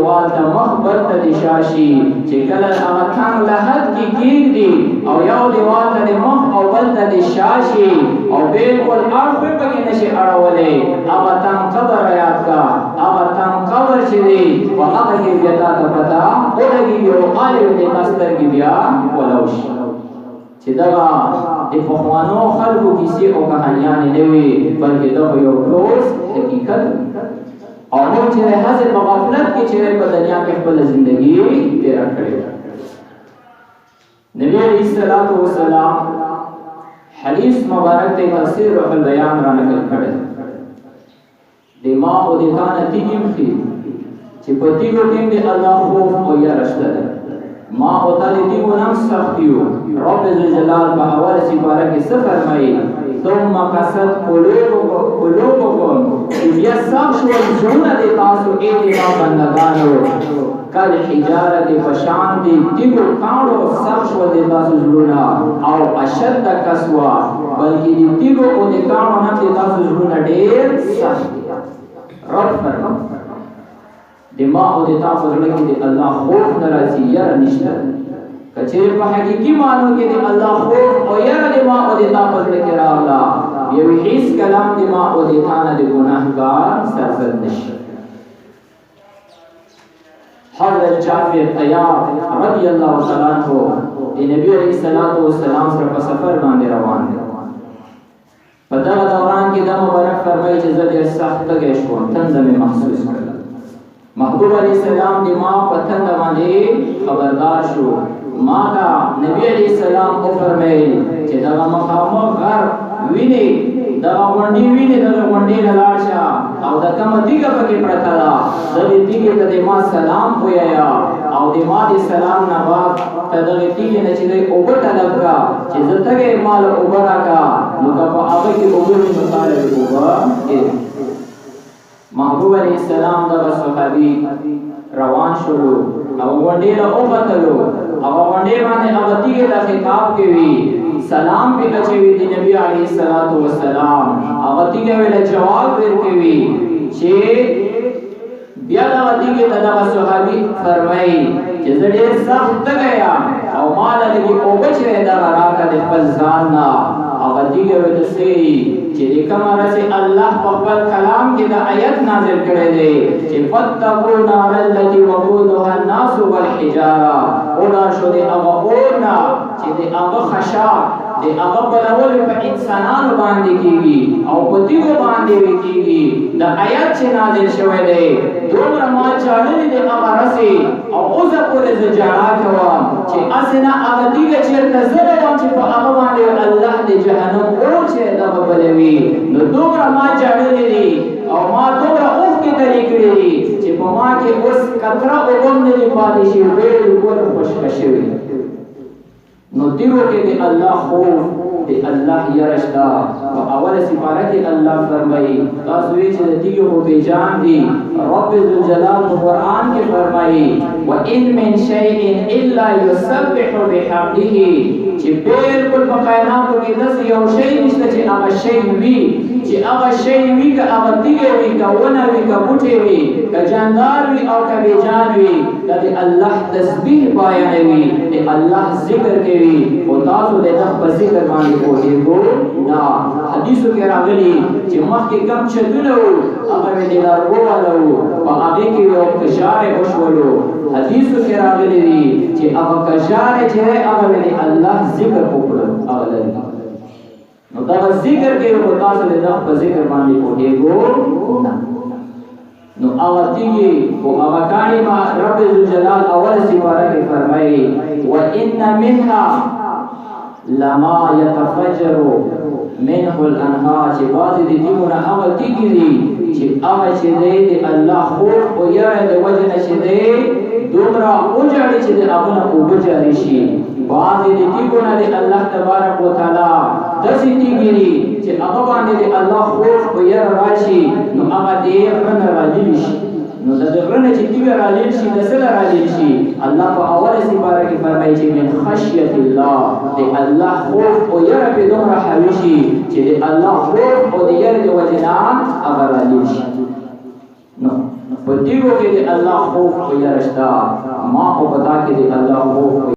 والته مخبر ته د شاشي چې کله هغه څنګ له حد کې کېږدي او یو دیوال ته د مخ او بل ته د شاشي او بالکل اړخ پکې نشي اړولی هغه څنګ قبر یاد کا هغه څنګ قبر چې دی په هغه کې بیا تا ته پته ولګېږي او هغې د تا سترګې بیا ولو شي چې دغه د پخوانو خلکو کیسې او کهانیانې نه وي بلکې دغه یو ټوز حقیقت او موږ چې هڅه په غفلت کې چې په دنیا کې خپل ژوندۍ تیر کړې نبی علیہ الصلوۃ والسلام حدیث مبارک ته تفسیر او بیان را نقل کړل د ما او د کان تیګم کې چې په تیګو کې د الله خوف او یا رشته ما او تعالی دیو نام سختیو رب ذوالجلال په اول سپاره کې څه فرمایي ثم قصد قلوبكم بیا سب شو زونه د تاسو ایتما بندگانو کل حجارت پشان دی تیگو کانو سب شو د تاسو زونه او اشد کسوا بلکې د تیگو او د کانو نه د تاسو زونه ډیر سخت رب فرمان د ما او د تاسو زړه کې د الله خوف ناراضي یا نشته کچې په حقيقي معنی کې د الله خوف او یا د ما او د تاسو زړه کې راغلا یو هیڅ کلام د ما او د تانه د ګناهګار سرزد نشي حضرت جعفر طیار رضی الله تعالی عنہ د نبی علیہ الصلوۃ والسلام سره په سفر باندې روان دي په دا دوران کې د مبارک فرمایي چې زه ډېر سخت تږی شوم تنده مې محسوس کړل محبوب علیہ السلام د ما په تنده باندې خبردار شو ما دا نبی علیہ السلام او فرمایي چې دا مخامخ غر ویني دا غونډي ویني دا غونډي لاړ شه او دا کوم دیګه پکې پرته ده د دې دیګه ته ما سلام ویا او د ما دي سلام نه بعد ته د دې دیګه نه چې او په طلب کا چې زتګه مال او برکا نو په هغه کې وګورئ مطالبه وګا محبوب علیہ السلام دا صحابي روان شولو او غونډي له اوبتلو او غونډي باندې هغه دیګه د خطاب کوي سلام په کچوي د نبی علیہ الصلوۃ والسلام هغه دیګه ویل جواب ورکوي چې بیا دا دیګه د صحابي فرمایي چې زه ډېر سخت غیا او مال دې او بچره دا راکړه د خپل ځان نه هغه دیګه ویل سي چې کومه راځي الله په خپل کلام کې د آیت نازل کړي دي چې فتقوا نار التي وقودها الناس والحجاره او دا شو دي هغه اورنا چې د هغه خشا د هغه بلول په انسانانو باندې کیږي او په دیو باندې کیږي د آیت چې نازل شوی دی دومره ما چاړلې د هغه راسي او اوسه پورې زجاړه کوم چې اسنه هغه دیګه چیرته زره چې په هغه باندې الله د جهنم اور چې دا بلوي نو دومره ما چاړلې دي او ما دومره اوخ کې طریقې دي چې په ما کې اوس کتره وګم نه دی پاتې شي بالکل خوشکشه شوی نو دیو کې د الله خوف د الله یرشتا او اول سپاره کې الله فرمایي تاسو یې چې دیو په بیجان دي رب ذوالجلال قرآن کې فرمایي وان من شیء الا یسبح بحمده چې بالکل په کائناتو کې داس یو شی نشته چې هغه شی وي چې هغه شی وي که هغه دیګه وي که ونه وي که بوټي وي که جاندار وي او که بیجان وي دا د الله تسبیح بیانوي د الله ذکر کوي او تاسو د دغه په ذکر باندې پوهیږئ دا حدیثو کې راغلي چې مخکې کم چدونه وو هغه د لارښوونو په هغه کې یو کشاره وشولو حدیثو کې راغلي دي چې هغه کشاره چې هغه د الله ذکر وکړو هغه نو دا ذکر کې او تاسو له دغه په ذکر باندې پوهیږئ نو اواتیږي او اوکانی ما رب ذوالجلال اول سپاره کې فرمایي وان منها لما يتفجر منه الانهار چې بعض دې دیونه اواتیږي چې هغه چې دې الله خوف او یاره د وجه نشي دې دومره اوجاړي چې هغه او بجاري شي بعض دې دیونه دې الله تبارک وتعالى داسې دیږي چې هغه باندې الله خوف او یاره راشي نو هغه دې رنه راځي شي نو د رنه چې دیګه راځي شي د سره راځي شي الله په اوله سپاره کې فرمایي چې من خشیت الله دې الله خوف او یاره په دومره حوي شي چې الله خوف او دې یاره د وجه نه هغه راځي شي نو په دیګو کې د الله خوف او یرشتا ما او پتا کې د الله خوف